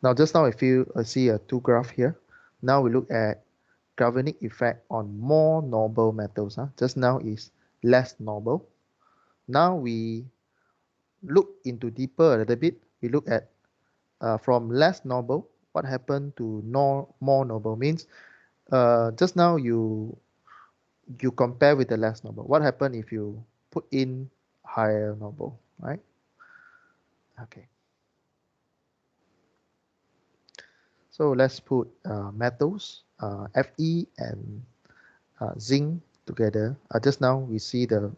Now, just now if you see a two graph here, now we look at galvanic effect on more noble metals. Just now is less noble. Now we look into deeper a little bit. We look at from less noble, what happened to more noble means just now you compare with the less noble. What happened if you put in higher noble, right? Okay. So let's put metals, Fe and zinc together. Just now we see the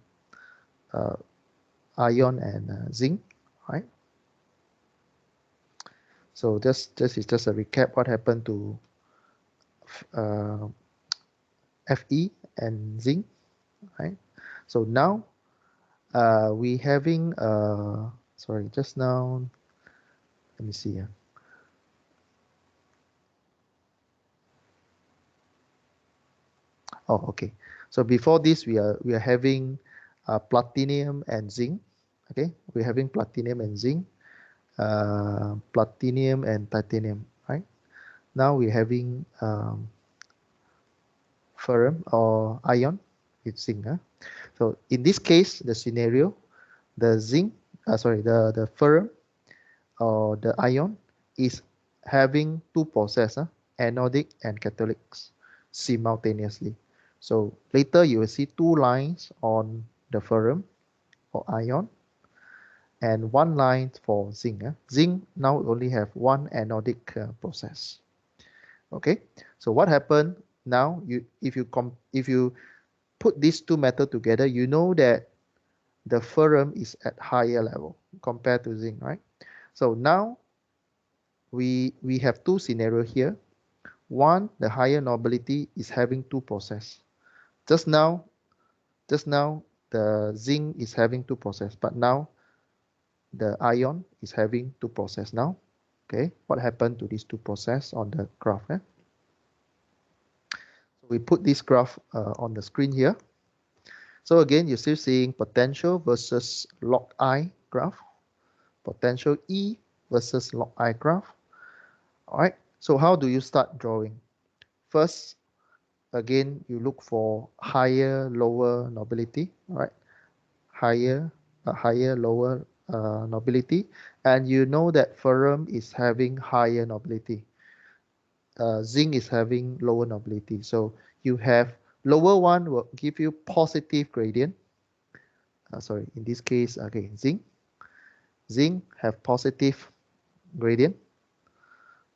iron and zinc, right? So this is just a recap what happened to Fe and zinc, right? So now we having sorry, just now, let me see here. Oh, okay. So before this, we are having platinum and zinc. Okay, we're having platinum and zinc, platinum and titanium, right? Now we're having ferrum or iron with zinc. So in this case, the scenario, the zinc, sorry, the ferrum or the ion is having two processes, anodic and cathodics, simultaneously. So later you will see two lines on the ferrum or ion and one line for zinc. Zinc now only have one anodic process. Okay, so what happened now? If you put these two metals together, you know that the ferrum is at higher level compared to zinc, right? So now we have two scenarios here. One, the higher nobility is having two process. Just now the zinc is having two process, but now the ion is having two process now. Okay, what happened to these two process on the graph? So we put this graph on the screen here. So again, you're still seeing potential versus log I graph, potential E versus log I graph. All right, so how do you start drawing? First, again, you look for higher, lower nobility, right? Higher, lower nobility, and you know that ferrum is having higher nobility. Zinc is having lower nobility. So you have lower one will give you positive gradient. Sorry, in this case, okay, zinc have positive gradient.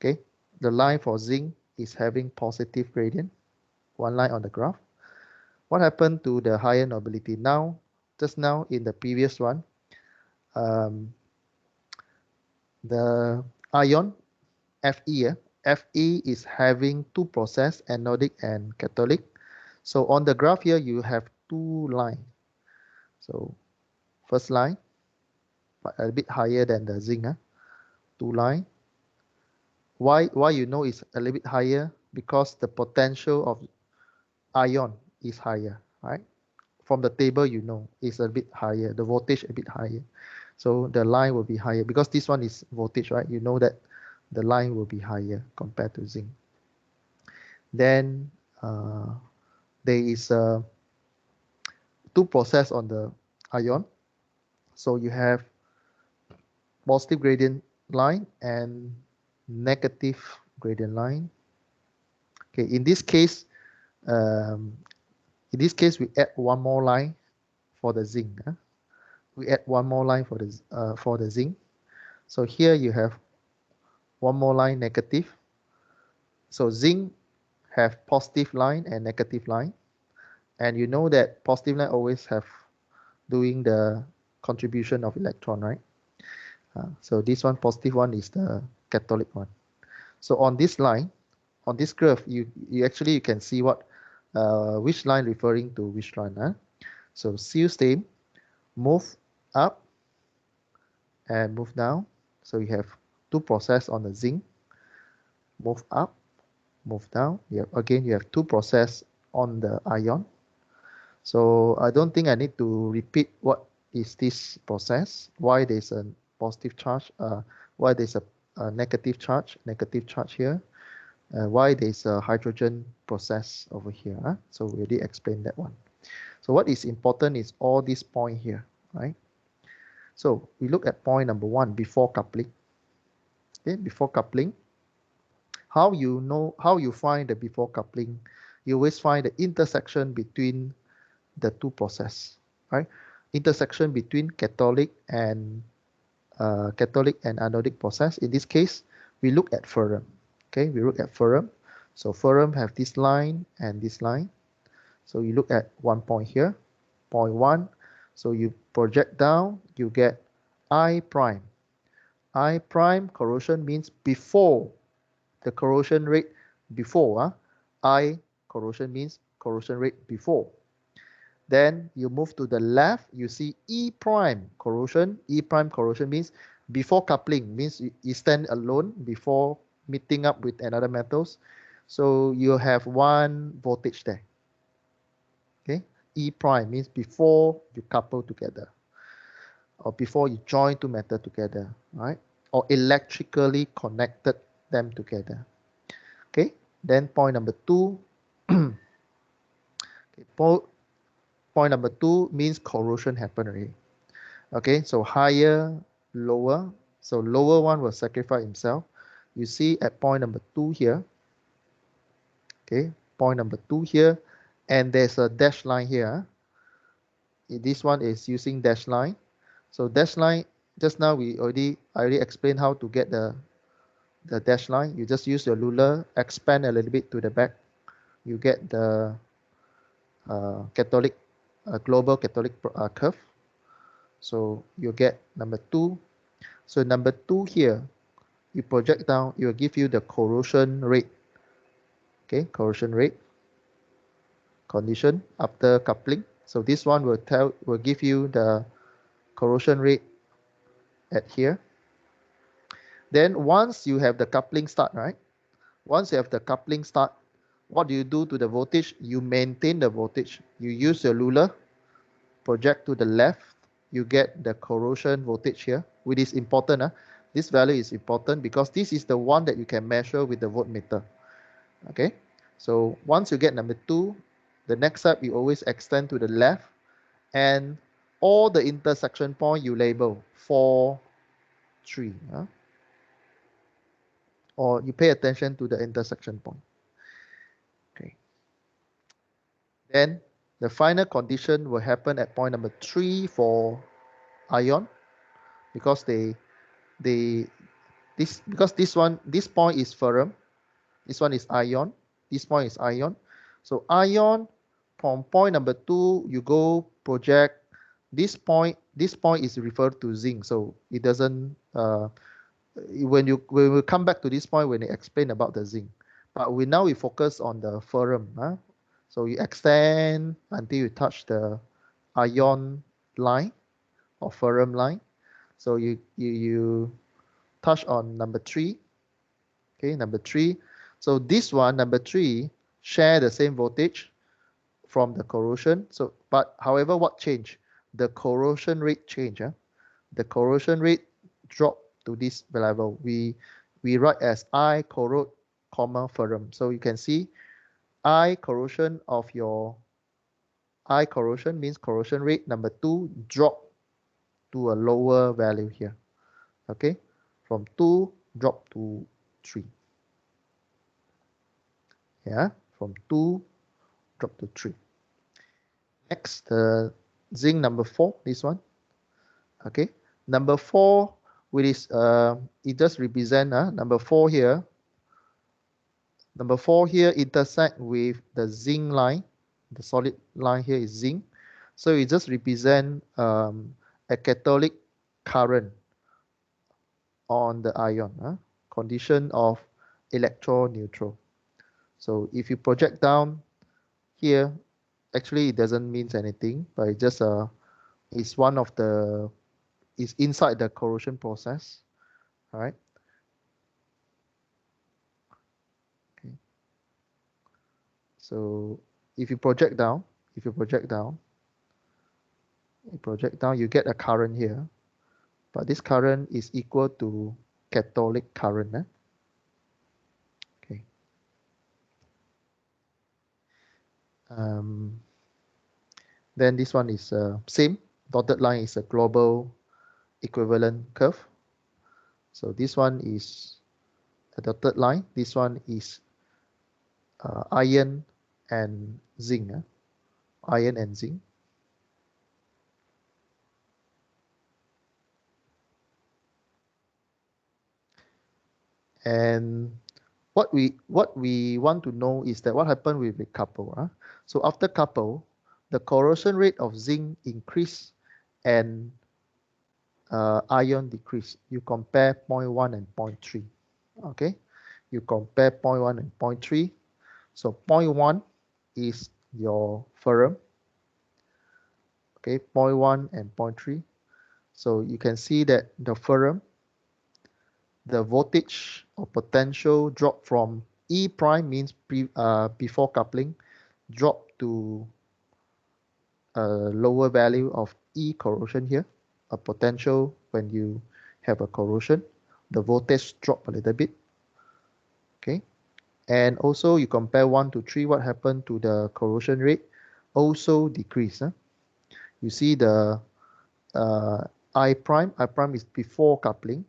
Okay, the line for zinc is having positive gradient. One line on the graph. What happened to the higher nobility? Now, just now in the previous one, the ion Fe, Fe is having two process, anodic and cathodic. So on the graph here, you have two lines. So first line, but a bit higher than the zinc. Two line. Why you know it's a little bit higher? Because the potential of ion is higher, right? From the table, you know it's a bit higher, the voltage a bit higher. So the line will be higher because this one is voltage, right? You know that the line will be higher compared to zinc. Then there is two process on the ion. So you have positive gradient line and negative gradient line. Okay, in this case, we add one more line for the zinc. We add one more line for the zinc. So here you have one more line negative. So zinc have positive line and negative line, and you know that positive line always have doing the contribution of electron, right? So this one positive one is the catholic one. So on this line, on this curve, you actually you can see what which line referring to which line. So seal stain, move up and move down. So you have two process on the zinc, move up, move down. Again, you have two process on the ion. So I don't think I need to repeat what is this process, why there's a positive charge, why there's a a negative charge here. Why there's a hydrogen process over here. Huh? So we already explained that one. So what is important is all this point here, right? So we look at point number 1, before coupling. Okay, before coupling. How you find the before coupling? You always find the intersection between the two process, right? Intersection between Catholic and anodic process. In this case, we look at ferrum. Okay, we look at ferrum. So ferrum have this line and this line. So you look at one point here, point 1. So you project down, you get I prime. I prime corrosion means before the corrosion rate before. I corrosion means corrosion rate before. Then you move to the left, you see E prime corrosion. E prime corrosion means before coupling, means you stand alone before meeting up with another metals. So you have 1 voltage there. Okay, E prime means before you couple together, or before you join two metal together, right? Or electrically connected them together. Okay, then point number 2. Okay, point number 2 means corrosion happened already. Okay, so higher, lower. So lower one will sacrifice himself. You see at point number 2 here. Okay, point number 2 here, and there's a dash line here. This one is using dash line. So dash line, just now I already explained how to get the dash line. You just use your ruler, expand a little bit to the back. You get the global Catholic curve. So you get number 2. So number 2 here, you project down, it will give you the corrosion rate. Okay, corrosion rate condition after coupling. So this one will give you the corrosion rate at here. Then once you have the coupling start, right? Once you have the coupling start, what do you do to the voltage? You maintain the voltage. You use your ruler, project to the left, you get the corrosion voltage here, which is important. This value is important because this is the one that you can measure with the voltmeter. Okay, so once you get number 2, the next step you always extend to the left, and all the intersection point you label 4, 3. Or you pay attention to the intersection point. Okay. Then the final condition will happen at point number 3 for ion, because this point is ferrum, this one is ion, this point is ion. So ion, from point number 2 you go project this point is referred to zinc, so it doesn't when we come back to this point when they explain about the zinc, but now we focus on the ferrum. So you extend until you touch the ion line or ferrum line. So you touch on number 3. Okay, number 3. So this one, number 3, share the same voltage from the corrosion. So, but however, what change? The corrosion rate change. The corrosion rate drop to this level. We write as I corrode, comma ferrum. So you can see I corrosion of your I corrosion means corrosion rate number 2 drop to a lower value here. Okay, from 2 drop to 3. Yeah, from 2 drop to 3. Next, the zinc number 4, this one. Okay, number 4, which is it just represent number 4 here. Number 4 here intersect with the zinc line. The solid line here is zinc. So it just represent a Catholic current on the ion, condition of electroneutral. So if you project down here, actually it doesn't mean anything, but it just it's one of the, is inside the corrosion process. All right. Okay. So if you project down, you get a current here, but this current is equal to Catholic current. Okay. Then this one is same. Dotted line is a global equivalent curve. So this one is a dotted line. This one is iron and zinc. Iron and zinc. And what we want to know is that what happened with the couple. So after couple, the corrosion rate of zinc increase and iron decrease. You compare 0.1 and 0.3. Okay, you compare 0.1 and 0.3. So 0.1 is your ferrum. Okay, 0.1 and 0.3. So you can see that the ferrum, the voltage or potential drop from E prime means before coupling, drop to a lower value of E corrosion here, a potential when you have a corrosion, the voltage drop a little bit. Okay, and also you compare 1 to 3, what happened to the corrosion rate? Also decrease. You see the I prime is before coupling.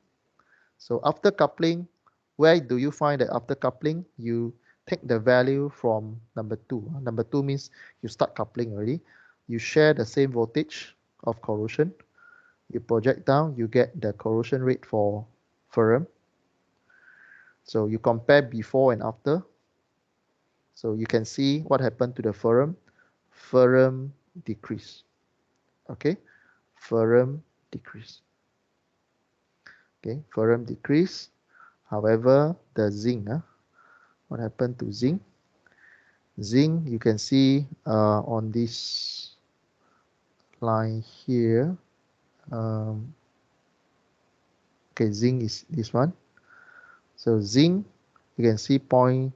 So after coupling, where do you find that after coupling? You take the value from number 2. Number 2 means you start coupling already. You share the same voltage of corrosion. You project down, you get the corrosion rate for ferrum. So you compare before and after. So you can see what happened to the ferrum. Ferrum decrease. Okay, ferrum decrease. Okay, ferrum decrease. However, the zinc, what happened to zinc? Zinc, you can see on this line here. Okay, zinc is this one. So zinc, you can see point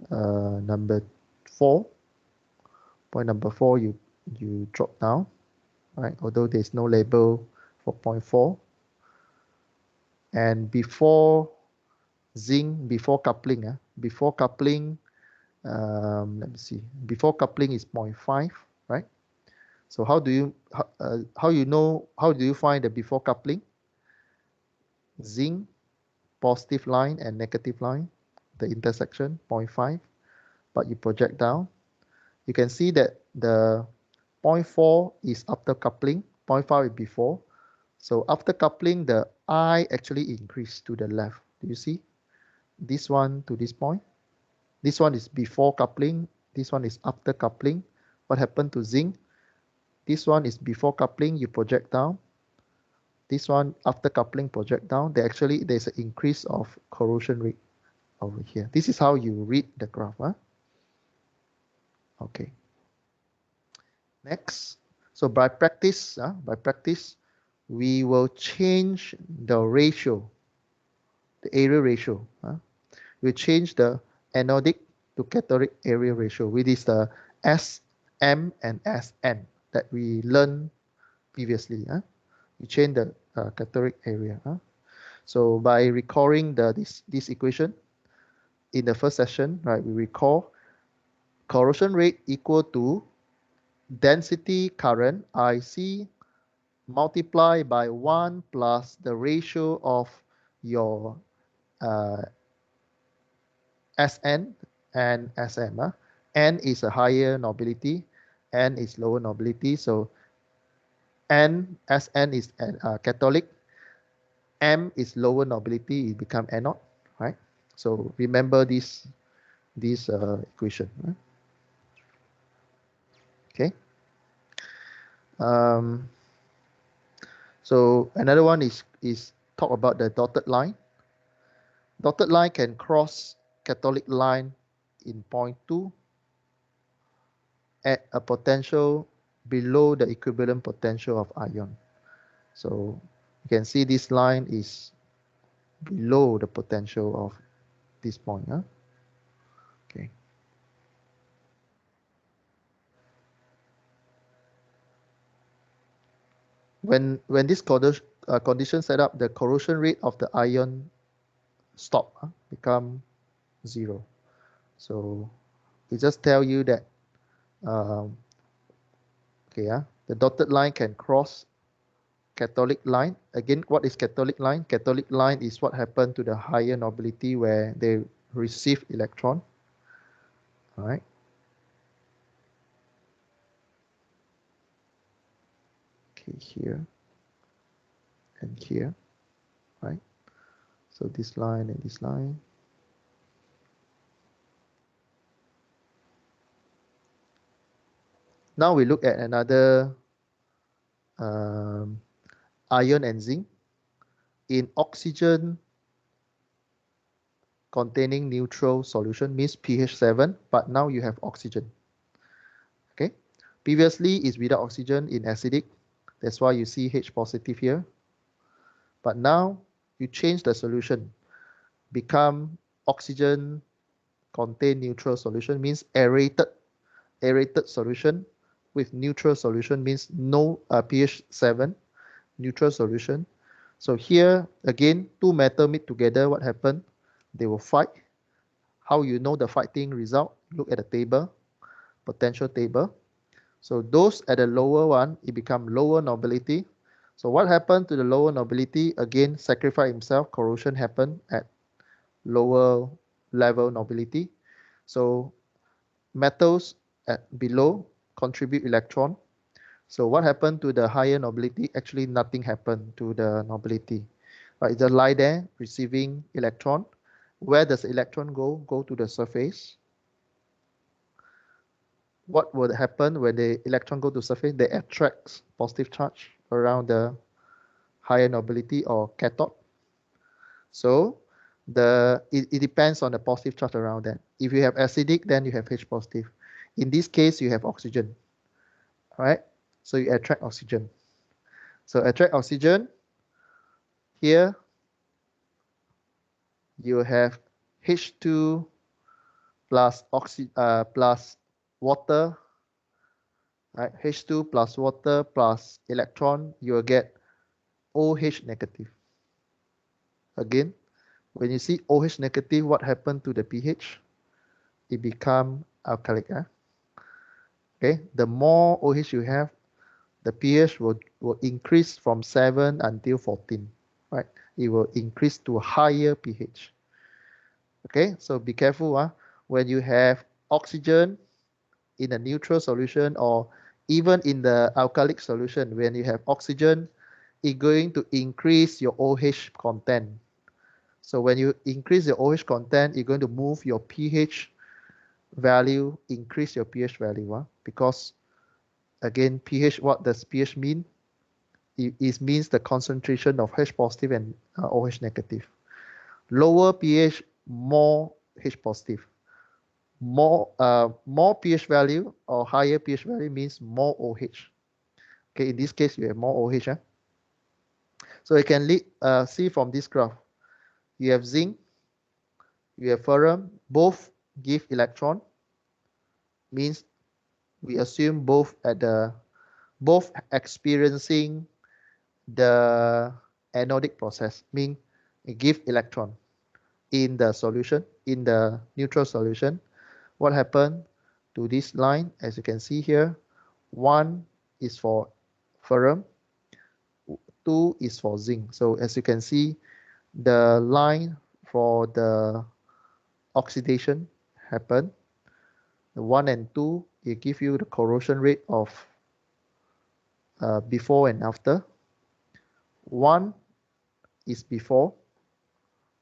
number 4. Point number 4, you drop down, right? Although there's no label for point 4. And before zinc, before coupling, let me see. Before coupling is 0.5, right? So how do you find the before coupling? Zinc, positive line and negative line, the intersection 0.5, but you project down. You can see that the 0.4 is after coupling, 0.5 is before. So after coupling, the I actually increased to the left. Do you see? This one to this point. This one is before coupling. This one is after coupling. What happened to zinc? This one is before coupling, you project down. This one after coupling, project down. There's an increase of corrosion rate over here. This is how you read the graph. Okay. Next. So by practice, we will change the ratio, the area ratio. We change the anodic to cathodic area ratio, which is the SM and SN that we learned previously. We change the cathodic area. So by recalling this equation in the first session, right, we recall corrosion rate equal to density current IC multiplied by 1 plus the ratio of your SN and SM. N is a higher nobility, N is lower nobility. So SN is Catholic, M is lower nobility, it become anode, right? So remember this equation. Okay. So another one is talk about the dotted line. Dotted line can cross Catholic line in point 2 at a potential below the equivalent potential of ion. So you can see this line is below the potential of this point. Okay. When this condition set up, the corrosion rate of the ion stop, become 0. So it just tell you that the dotted line can cross Catholic line. Again, what is Catholic line? Catholic line is what happened to the higher nobility where they receive electron. All right. Okay, here and here, right? So this line and this line. Now we look at another iron and zinc. In oxygen containing neutral solution means pH 7, but now you have oxygen. Okay, previously is without oxygen in acidic. That's why you see H positive here. But now you change the solution, become oxygen contain neutral solution means aerated solution with neutral solution means no pH 7 neutral solution. So here again, two metal meet together, what happened? They will fight. How you know the fighting result? Look at the table, potential table. So those at the lower one, it become lower nobility. So what happened to the lower nobility? Again, sacrifice himself, corrosion happened at lower level nobility. So metals at below contribute electron. So what happened to the higher nobility? Actually, nothing happened to the nobility. Right, it just lie there receiving electron. Where does the electron go? Go to the surface. What would happen when the electron go to surface? They attract positive charge around the higher nobility or cathode. So it depends on the positive charge around that. If you have acidic, then you have H positive. In this case, you have oxygen. All right, so you attract oxygen. So attract oxygen. Here you have H2 plus plus water. Right, H2 plus water plus electron, you will get OH negative. Again, when you see OH negative, what happened to the pH? It become alkalic. Okay, the more OH you have, the pH will increase from 7 until 14. Right, it will increase to higher pH. Okay, so be careful. When you have oxygen in a neutral solution or even in the alkalic solution, when you have oxygen, it's going to increase your OH content. So when you increase your OH content, you're going to move your pH value, increase your pH value. Because again, pH, what does pH mean? It means the concentration of H positive and OH negative. Lower pH, more H positive. More pH value or higher pH value means more OH. Okay, in this case, you have more OH. So you can see from this graph, you have zinc, you have ferrum, both give electron. Means we assume both experiencing the anodic process, mean it give electron in the solution, in the neutral solution. What happened to this line? As you can see here, 1 is for ferrum, 2 is for zinc. So as you can see, the line for the oxidation happen. The 1 and 2, it give you the corrosion rate of before and after. 1 is before,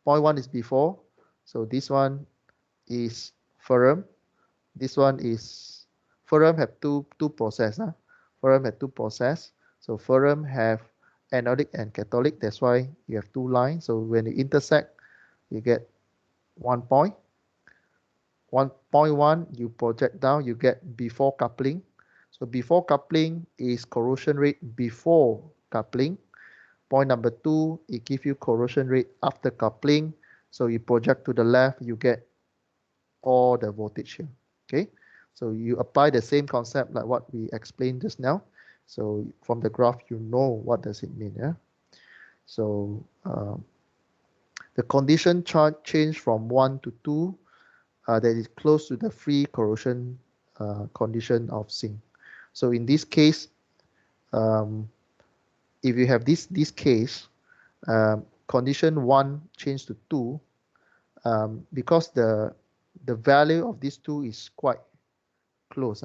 0.1 is before. So this one is ferrum. This one is ferrum have two process. Ferrum have two process. So ferrum have anodic and cathodic. That's why you have two lines. So when you intersect, you get 1 point. 1.1 you project down, you get before coupling. So before coupling is corrosion rate before coupling. Point number 2, it gives you corrosion rate after coupling. So you project to the left, you get all the voltage here. Okay, so you apply the same concept like what we explained just now. So from the graph, you know what does it mean. So the condition charge change from 1 to 2 that is close to the free corrosion condition of zinc. So in this case, if you have this case, condition 1 change to 2, because the value of these two is quite close.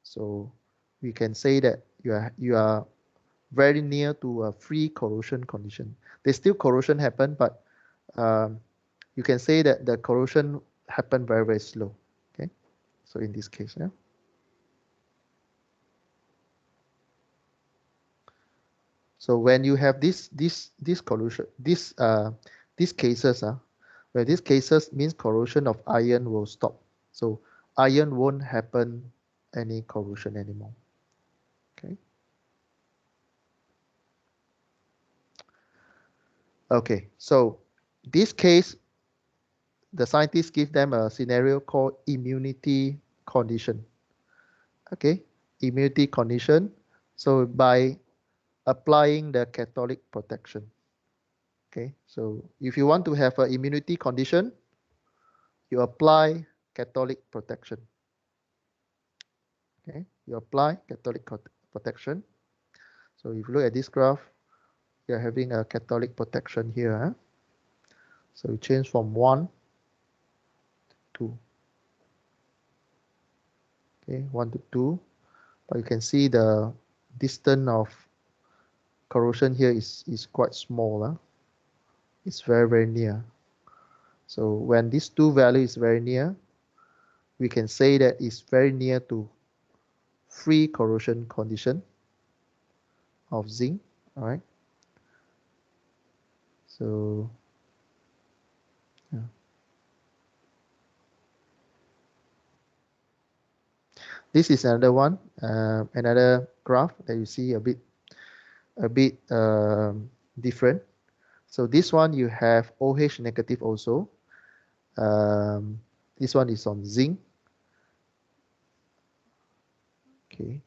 So we can say that you are very near to a free corrosion condition. There's still corrosion happen, but you can say that the corrosion happened very, very slow. Okay, so in this case, yeah. So when you have this corrosion, these cases, where these cases means corrosion of iron will stop. So iron won't happen any corrosion anymore. Okay. Okay, so this case, the scientists give them a scenario called immunity condition. Okay, immunity condition. So by applying the Catholic protection. Okay, so if you want to have an immunity condition, you apply Catholic protection. Okay, you apply Catholic protection. So if you look at this graph, you're having a Catholic protection here. Huh? So you change from 1 to 2. Okay, 1 to 2. But you can see the distance of corrosion here is quite small. Huh? It's very, very near. So when these two values is very near, we can say that it's very near to free corrosion condition of zinc. All right. So yeah. This is another one, another graph that you see a bit different. So this one you have OH negative also. This one is on zinc. Okay.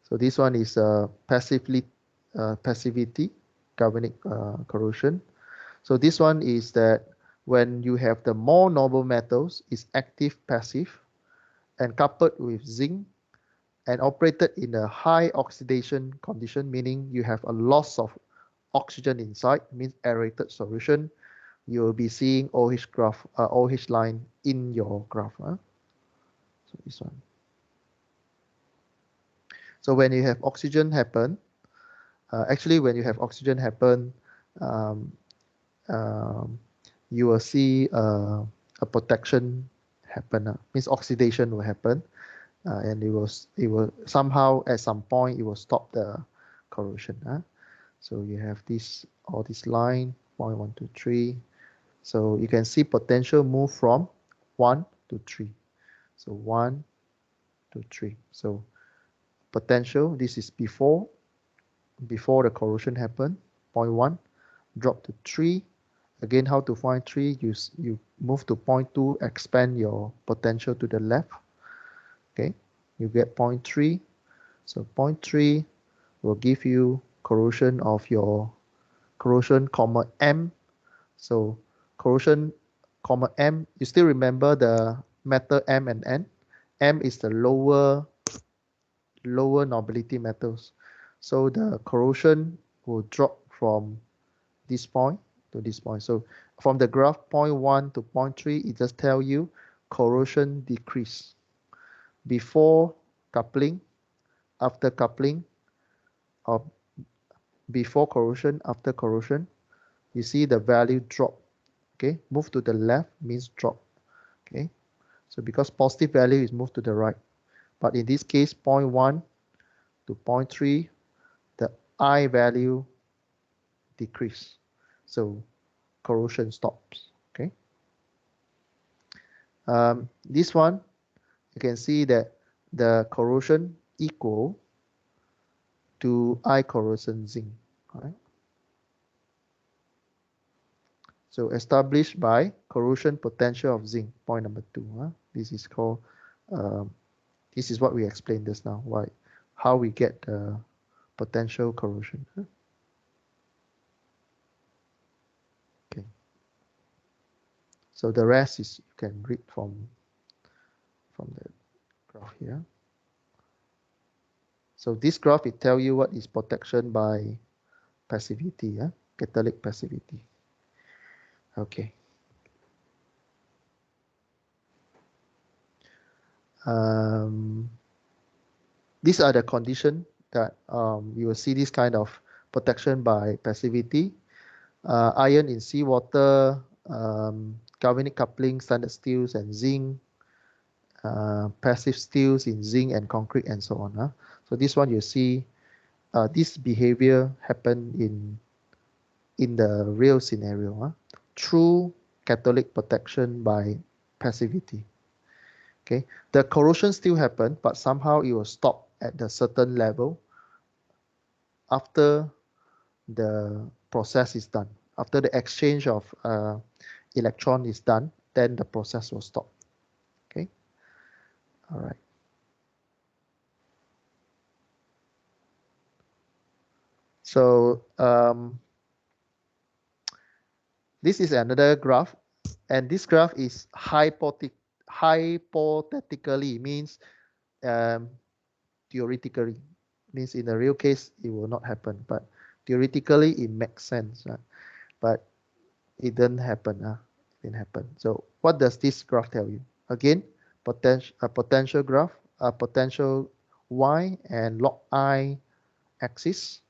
So this one is passivity, Galvanic corrosion. So this one is that when you have the more noble metals, is active passive, and coupled with zinc, and operated in a high oxidation condition, meaning you have a loss of oxygen inside, means aerated solution, you will be seeing OH graph, OH line in your graph. So this one. So when you have oxygen happen, actually when you have oxygen happen, you will see a protection happen. Means oxidation will happen, and it will somehow at some point it will stop the corrosion. So you have all this line 0.1 to 3. So you can see potential move from 1 to 3. So 1 to 3. So potential, this is before the corrosion happened, 0.1, drop to 3. Again, how to find 3? You move to 0.2, expand your potential to the left. Okay, you get 0.3. So 0.3 will give you corrosion of your corrosion, comma M. So corrosion, comma M, you still remember the metal M and N? M is the lower nobility metals. So the corrosion will drop from this point to this point. So from the graph 0.1 to 0.3, it just tell you corrosion decrease. Before coupling, after coupling, or before corrosion, after corrosion, you see the value drop. Okay, move to the left means drop. Okay, so because positive value is moved to the right, but in this case 0.1 to 0.3, the I value decrease, so corrosion stops. Okay, this one you can see that the corrosion equal to I corrosion zinc. Right? So established by corrosion potential of zinc, point number 2. This is called, this is what we explained just now, how we get the potential corrosion. So the rest is you can read from the graph here. So this graph it tell you what is protection by passivity, catalytic passivity. Okay. These are the conditions that you will see this kind of protection by passivity. Iron in seawater, galvanic coupling, standard steels and zinc, passive steels in zinc and concrete and so on. So this one you see this behavior happen in the real scenario through catalytic protection by passivity. Okay, the corrosion still happen, but somehow it will stop at the certain level after the process is done. After the exchange of electron is done, then the process will stop. Okay, all right. So this is another graph, and this graph is hypothetically means theoretically means in the real case it will not happen, but theoretically it makes sense, but it didn't happen. It didn't happen. So what does this graph tell you? Again, potential graph, potential y and log I axis.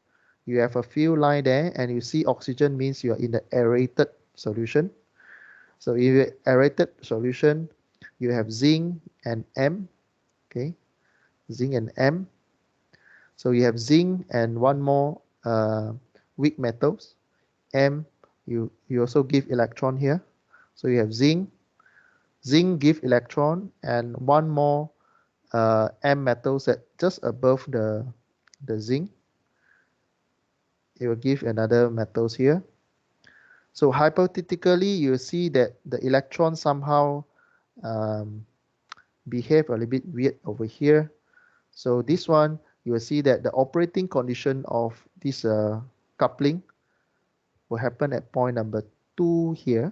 You have a few line there, and you see oxygen means you are in the aerated solution. So if you aerated solution, you have zinc and M. Okay, zinc and M. So you have zinc and one more weak metals. M, you also give electron here. So you have zinc. Zinc give electron and one more M metals that just above the zinc. It will give another metals here. So hypothetically, you see that the electron somehow behave a little bit weird over here. So this one, you will see that the operating condition of this coupling will happen at point number 2 here,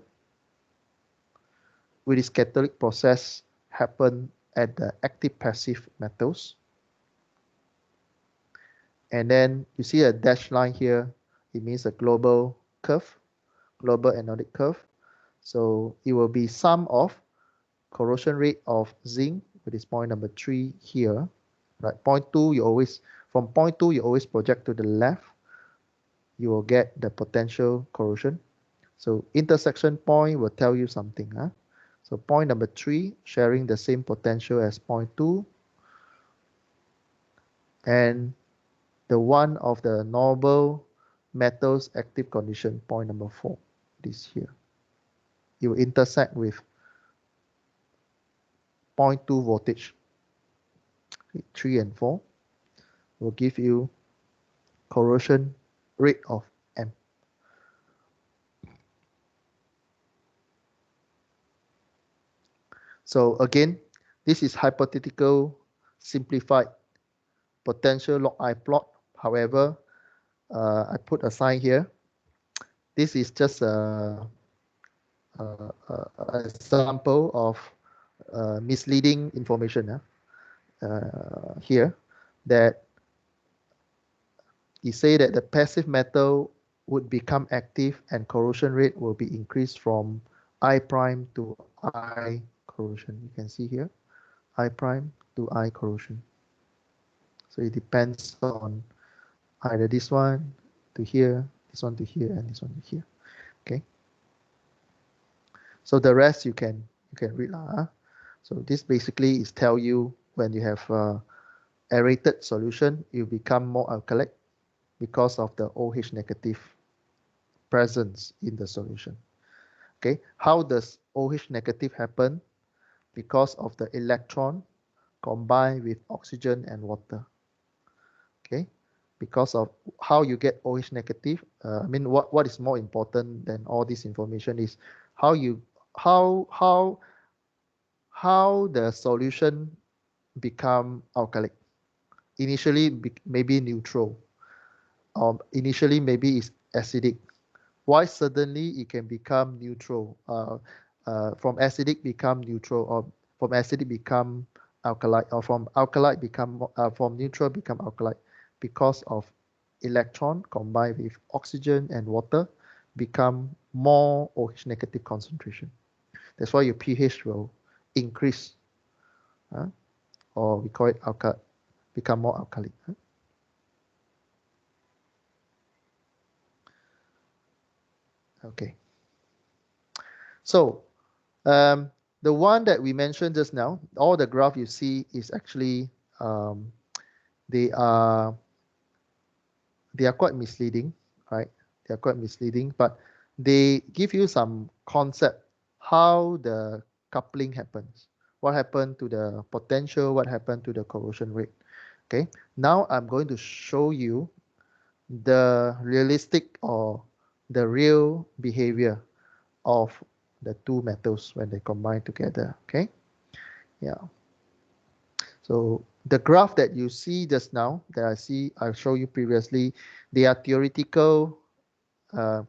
with this catalytic process happen at the active passive metals. And then you see a dashed line here, it means a global curve, global anodic curve. So it will be sum of corrosion rate of zinc, which is point number 3 here. Right, point 2, you always, from point 2, you always project to the left. You will get the potential corrosion. So intersection point will tell you something. So point number 3, sharing the same potential as point 2. And the one of the noble metals active condition, point number 4, this here. It will intersect with point 2 voltage. 3 and 4 will give you corrosion rate of M. So again, this is hypothetical simplified potential log I plot. However, I put a sign here. This is just a example of misleading information here, that you say that the passive metal would become active and corrosion rate will be increased from I prime to I corrosion. You can see here, I prime to I corrosion. So it depends on either this one to here, this one to here, and this one to here. Okay. So the rest you can read. So this basically is tell you when you have aerated solution, you become more alkalic because of the OH negative presence in the solution. Okay, how does OH negative happen? Because of the electron combined with oxygen and water. Okay, because of how you get OH negative. I mean, what is more important than all this information is how the solution become alkalic. Initially maybe neutral, initially maybe it's acidic. Why suddenly it can become neutral? from acidic become neutral, or from acidic become alkaline, or from alkaline become from neutral become alkaline, because of electron combined with oxygen and water become more OH negative concentration. That's why your pH will increase, or we call it become more alkaline. Okay. So the one that we mentioned just now, all the graph you see is actually they are quite misleading, right? They are quite misleading, but they give you some concept how the coupling happens, what happened to the potential, what happened to the corrosion rate. Okay, now I'm going to show you the realistic or the real behavior of the two metals when they combine together. Okay, yeah. So the graph that you see just now, that I showed you previously, they are theoretical,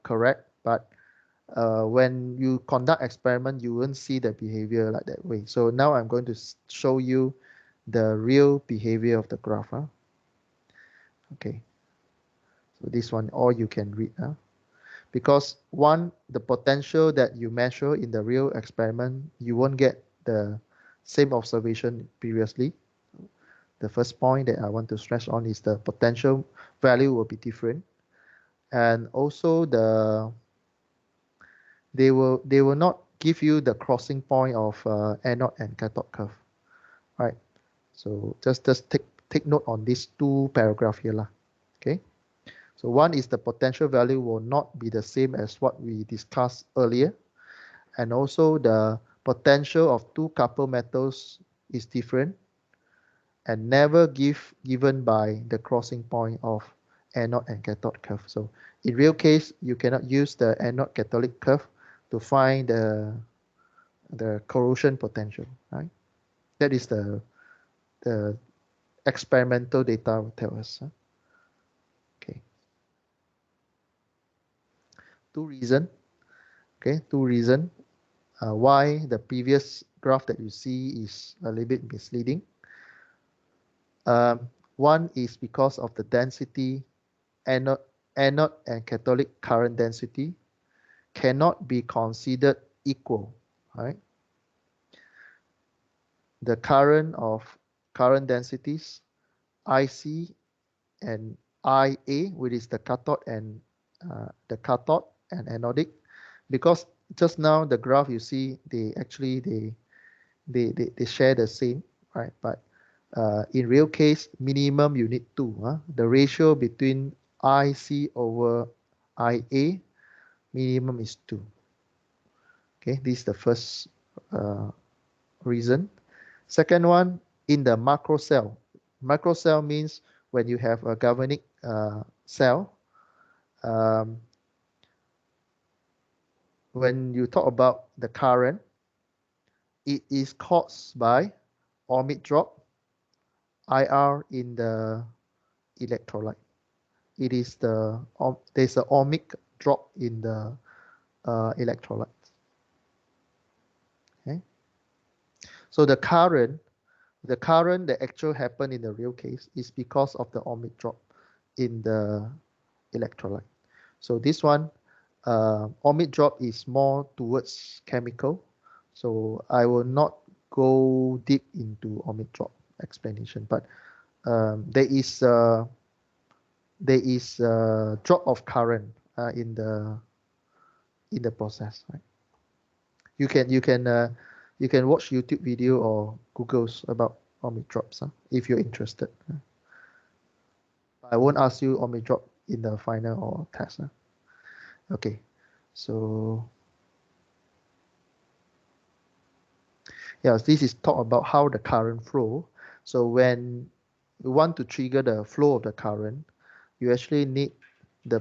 correct, but when you conduct experiment, you won't see the behavior like that way. So now I'm going to show you the real behavior of the graph. Okay, so this one, all you can read. Because one, the potential that you measure in the real experiment, you won't get the same observation previously. The first point that I want to stress on is the potential value will be different, and also they will not give you the crossing point of anode and cathode curve, right? So just take note on these two paragraphs here, lah. Okay. So one is the potential value will not be the same as what we discussed earlier, and also the potential of two coupled metals is different and never given by the crossing point of anode and cathode curve. So in real case, you cannot use the anode cathodic curve to find the corrosion potential, right? That is the experimental data will tell us. Okay. Two reasons. Okay, two reasons why the previous graph that you see is a little bit misleading. One is because of the density, anode and cathodic current density cannot be considered equal, right? The current densities IC and IA, which is the cathode and anodic, because just now the graph you see they share the same, right? But in real case, minimum you need 2. The ratio between IC over IA minimum is 2. Okay, this is the first reason. Second one, in the macro cell. Macro cell means when you have a galvanic cell. When you talk about the current, it is caused by ohmic drop, IR in the electrolyte. It is there's an ohmic drop in the electrolyte. Okay. So the current that actually happened in the real case is because of the ohmic drop in the electrolyte. So this one, ohmic drop is more towards chemical. So I will not go deep into ohmic drop explanation, but there is a drop of current in the process, right? You can watch YouTube video or Google's about ohmic drops if you're interested. I won't ask you ohmic drop in the final or test. Okay, so yeah, this is talk about how the current flow. So when you want to trigger the flow of the current, you actually need the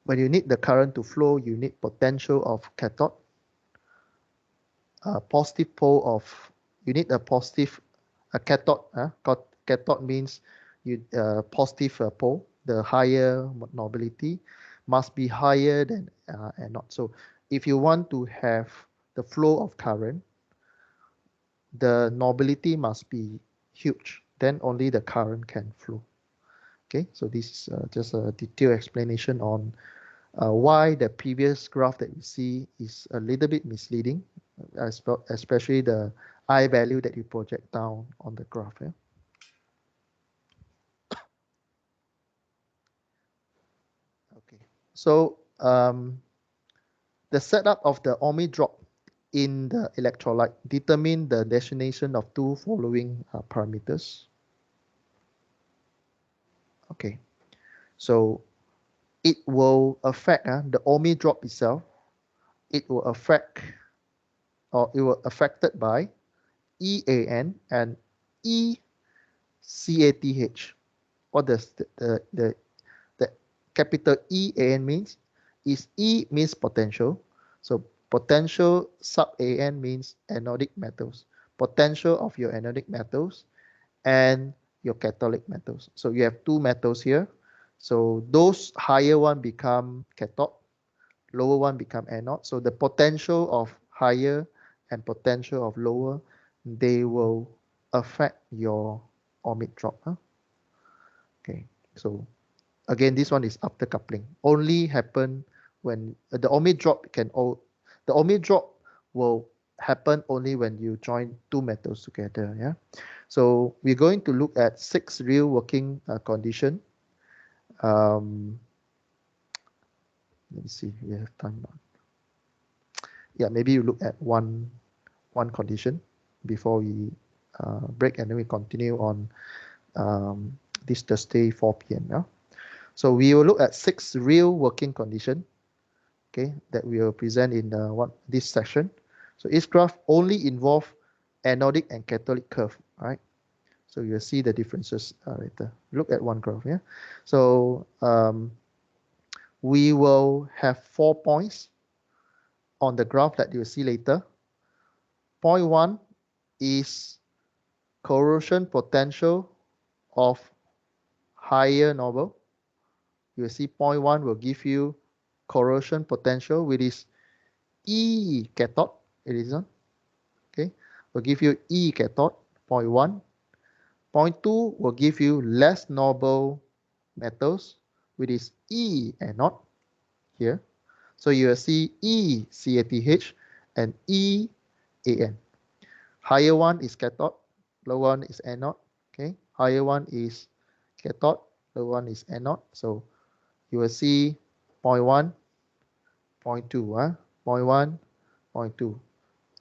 when you need the current to flow, you need potential of cathode, positive pole of, you need a positive cathode. Cathode means you positive pole, the higher nobility, must be higher than anode. So if you want to have the flow of current, the nobility must be huge, then only the current can flow. Okay, so this is just a detailed explanation on why the previous graph that you see is a little bit misleading, especially the I value that you project down on the graph. Yeah? Okay, so the setup of the ohmic drop in the electrolyte determine the destination of two following parameters. Okay, so it will affect the ohmic drop itself. It will affect, or it will affected by EAN and ECATH. What does the capital EAN means? Is E means potential. So potential sub AN means anodic metals. Potential of your anodic metals and your cathodic metals. So you have two metals here. So those higher one become cathode, lower one become anode. So the potential of higher and potential of lower, they will affect your ohmic drop. Huh? Okay, so again, this one is after coupling. Only happen when the ohmic drop the ohmic drop will happen only when you join two metals together. Yeah. So we're going to look at 6 real working condition. Let me see. We have time now. Yeah, maybe you look at one condition before we break, and then we continue on this Thursday 4 p.m. Yeah. So we will look at 6 real working condition, okay, that we will present in this session. So each graph only involve anodic and cathodic curve, right? So you'll see the differences later. Look at one graph, yeah. So we will have 4 points on the graph that you'll see later. Point 1 is corrosion potential of higher noble. You'll see point 1 will give you corrosion potential, which is E cathode. It is on. Okay, will give you E cathode, point 1. Point 2 will give you less noble metals, which is E anode here. So you will see E CATH and E AN. Higher one is cathode, lower one is anode. Okay, higher one is cathode, lower one is anode. So you will see point 1, point 2, point 1, point 2,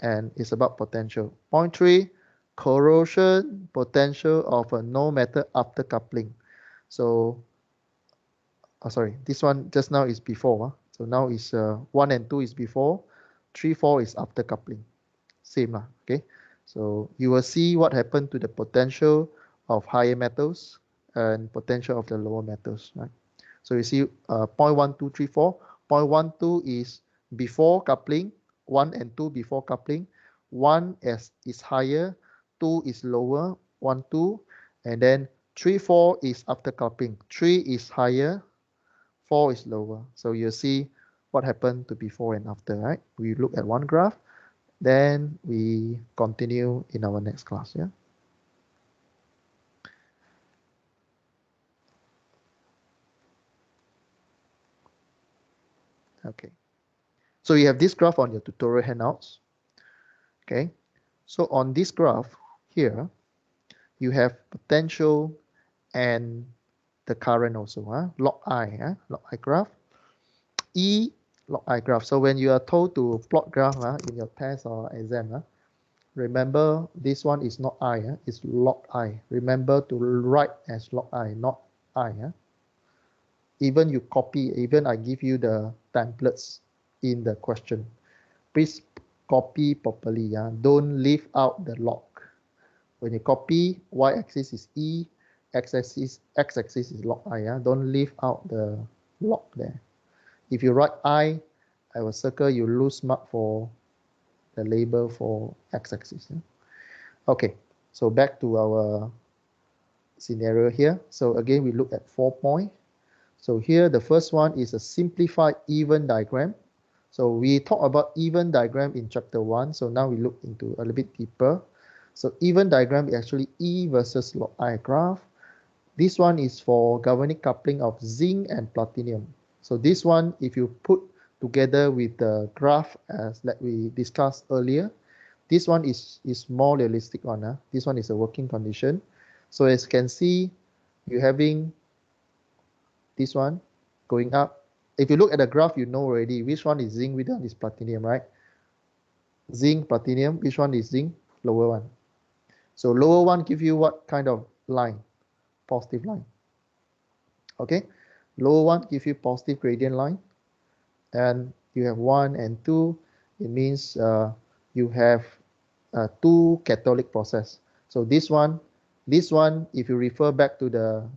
and it's about potential. Point 3, corrosion potential of a no metal after coupling. So, sorry, this one just now is before. So now is 1 and 2 is before, 3, 4 is after coupling. Same lah, okay. So you will see what happened to the potential of higher metals and potential of the lower metals, right? So you see 0.1, 2, 3, 4. 0.12 is before coupling, 1 and 2 before coupling. 1 is higher, 2 is lower, 1, 2. And then 3, 4 is after coupling. 3 is higher, 4 is lower. So you see what happened to before and after, right? We look at one graph, then we continue in our next class, yeah? Okay. So you have this graph on your tutorial handouts. Okay. So on this graph here, you have potential and the current also, log I, log I graph. E log I graph. So when you are told to plot graph in your test or exam, remember this one is not I, it's log I. Remember to write as log I, not I. Even you copy, even I give you the templates in the question. Please copy properly. Don't leave out the log. When you copy, y-axis is E, x-axis is log I. Don't leave out the log there. If you write I will circle, you lose mark for the label for x-axis. Okay, so back to our scenario here. So again, we look at 4 points. So here the first one is a simplified even diagram. So we talked about even diagram in chapter 1. So now we look into a little bit deeper. So even diagram is actually E versus log I graph. This one is for galvanic coupling of zinc and platinum. So this one, if you put together with the graph as that we discussed earlier, this one is more realistic one. This one is a working condition. So as you can see, you're having this one going up. If you look at the graph, you know already which one is zinc, which one is platinum, right? Zinc, platinum, which one is zinc? Lower one. So lower one give you what kind of line? Positive line. Okay, lower one give you positive gradient line, and you have 1 and 2. It means you have 2 Catholic process. So this one, if you refer back to the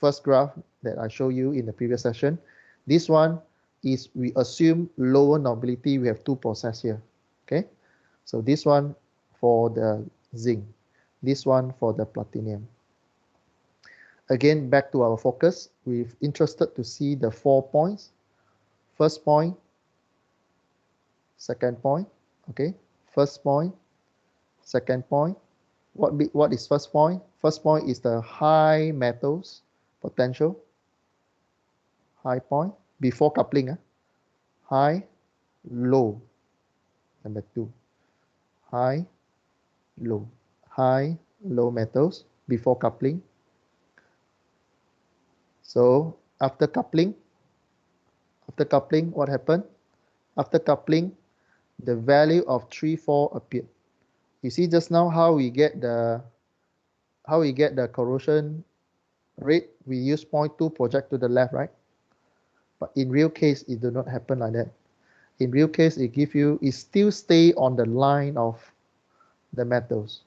first graph that I showed you in the previous session, this one is we assume lower nobility. We have 2 process here. Okay, so this one for the zinc, this one for the platinum. Again, back to our focus, we're interested to see the 4 points. First point, second point. Okay, first point, second point. What is first point? First point is the high metals potential. High point before coupling. High, low. Number 2. High, low. High, low metals before coupling. So after coupling, what happened? After coupling, the value of 3, 4 appeared. You see just now how we get the corrosion rate. We use 0.2 project to the left, right? But in real case, it do not happen like that. In real case, it still stay on the line of the metals.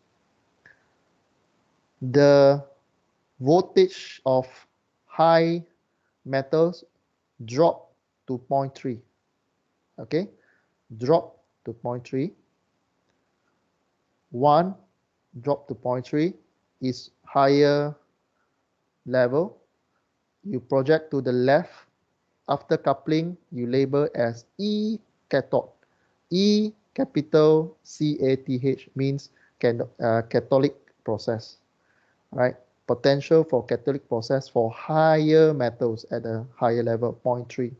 The voltage of high metals drop to 0.3. Okay, drop to 0.3. 1 drop to 0.3 is higher level. You project to the left. After coupling, you label as E cathode. E capital CATH means Catholic process, right? Potential for Catholic process for higher metals at a higher level, 0.3.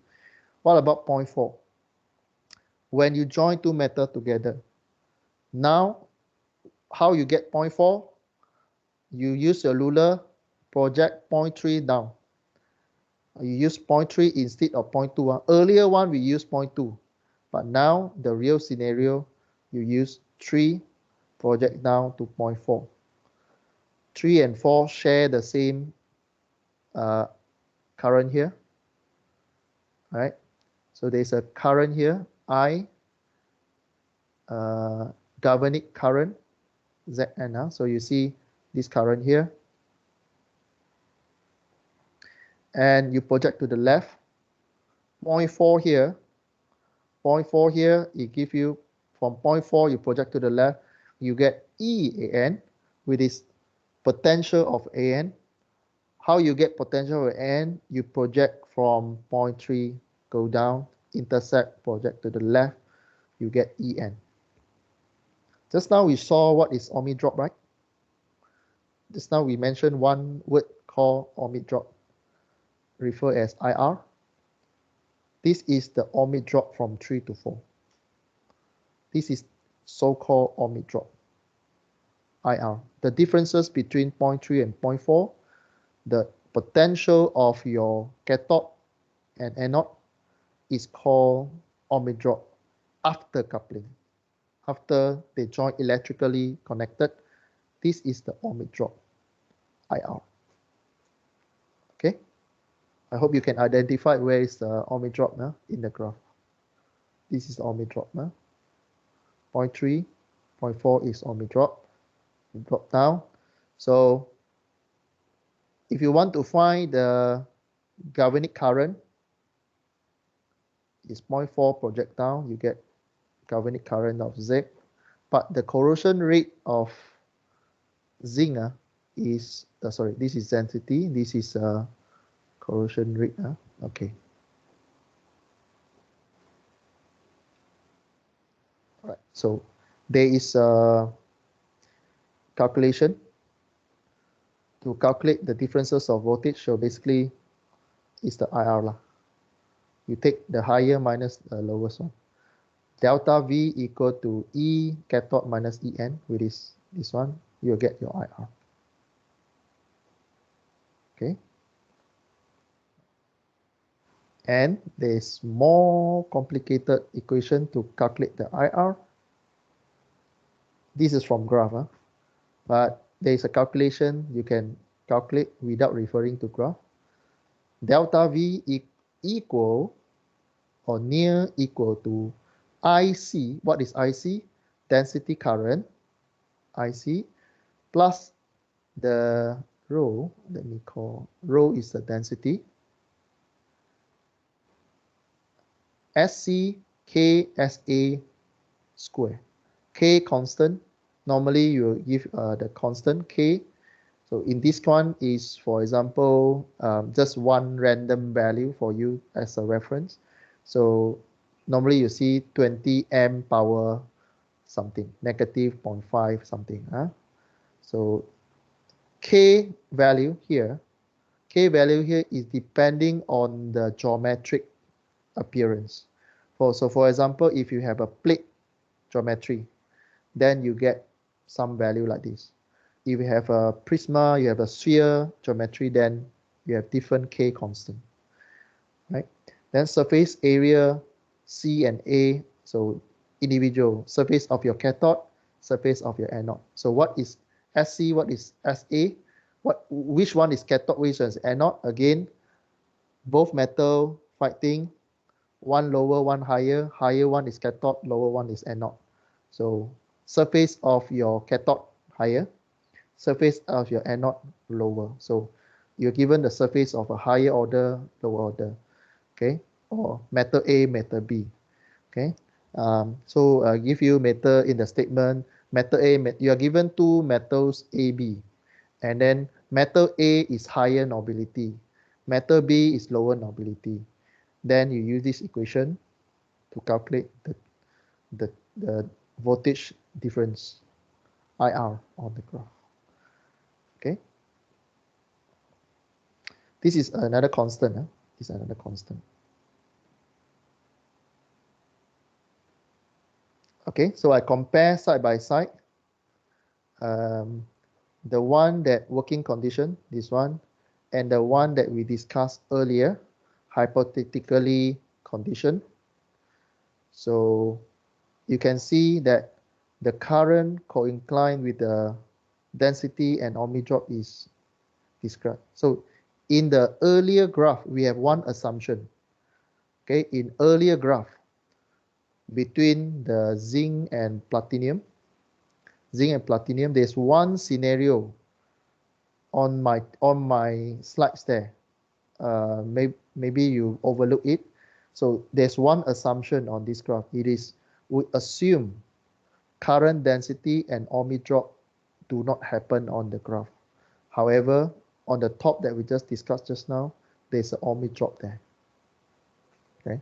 What about 0.4? When you join 2 metals together, now how you get 0.4? You use your ruler, project 0.3 down. You use 0.3 instead of 0.2. Earlier one we used 0.2, but now the real scenario, you use 3, project down to 0.4. 3 and 4 share the same current here. All right, so there's a current here, I, galvanic current, Zn. So you see this current here, and you project to the left. 0.4 here, 0.4 here, it gives you from 0.4, you project to the left, you get EAN with this potential of AN. How you get potential of AN? You project from 0.3, go down, intersect, project to the left, you get EN. Just now we saw what is ohmic drop, right? Just now we mentioned one word called ohmic drop, referred as IR. This is the ohmic drop from 3 to 4. This is so-called ohmic drop, IR. The differences between 0.3 and 0.4, the potential of your cathode and anode is called ohmic drop after coupling. After they join electrically connected, this is the ohmic drop, IR. Okay, I hope you can identify where is the ohmic drop now in the graph. This is the ohmic drop now. 0.3, 0.4 is ohmic drop. You drop down. So if you want to find the galvanic current, is 0.4 project down, you get galvanic current of Z. But the corrosion rate of zinc is, this is density, this is corrosion rate. Okay. All right. So there is a calculation to calculate the differences of voltage. So basically, it's the IR lah. You take the higher minus the lowest one. Delta V equal to E cathode minus EN, which is this one. You'll get your IR. Okay. And there's more complicated equation to calculate the IR. This is from graph, but there's a calculation you can calculate without referring to graph. Delta V equal or near equal to IC. What is IC? Density current, IC, plus the rho, let me call, rho is the density, SC K SA square. K constant, normally you give the constant K. So in this one is, for example, just one random value for you as a reference. So normally you see 20 M power something, negative 0.5 something. So K value here is depending on the geometric appearance. So for example, if you have a plate geometry, then you get some value like this. If you have a prisma, you have a sphere geometry, then you have different K constant, right? Then surface area C and A, so individual surface of your cathode, surface of your anode. So what is SC, what is SA? Which one is cathode, which one is anode? Again, both metal fighting, one lower, one higher. Higher one is cathode, lower one is anode. So surface of your cathode higher, surface of your anode lower. So you're given the surface of a higher order, lower order, okay, or metal A, metal B, okay. So I give you metal in the statement. Metal A, you are given two metals AB, and then metal A is higher nobility, metal B is lower nobility. Then you use this equation to calculate the voltage difference, IR, on the graph. Okay. This is another constant. This is another constant. Okay, so I compare side by side. The one that working condition, this one, and the one that we discussed earlier, hypothetically condition. So you can see that the current co-inclined with the density and ohmic drop is described. So in the earlier graph, we have one assumption. Okay, in earlier graph, between the zinc and platinum, there's one scenario on my slides there. Maybe you overlook it. So there's one assumption on this graph. It is, we assume current density and ohmic drop do not happen on the graph. However, on the top that we just discussed just now, there's an ohmic drop there. Okay,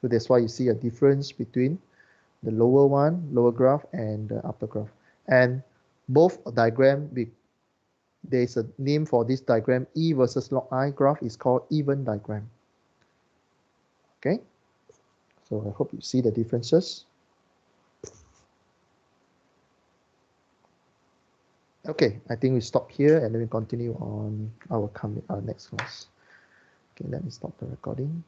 so that's why you see a difference between the lower graph, and the upper graph. And both diagram, there's a name for this diagram. E versus log I graph is called even diagram. Okay, so I hope you see the differences. Okay, I think we stop here and then we continue on our next class. Okay, let me stop the recording.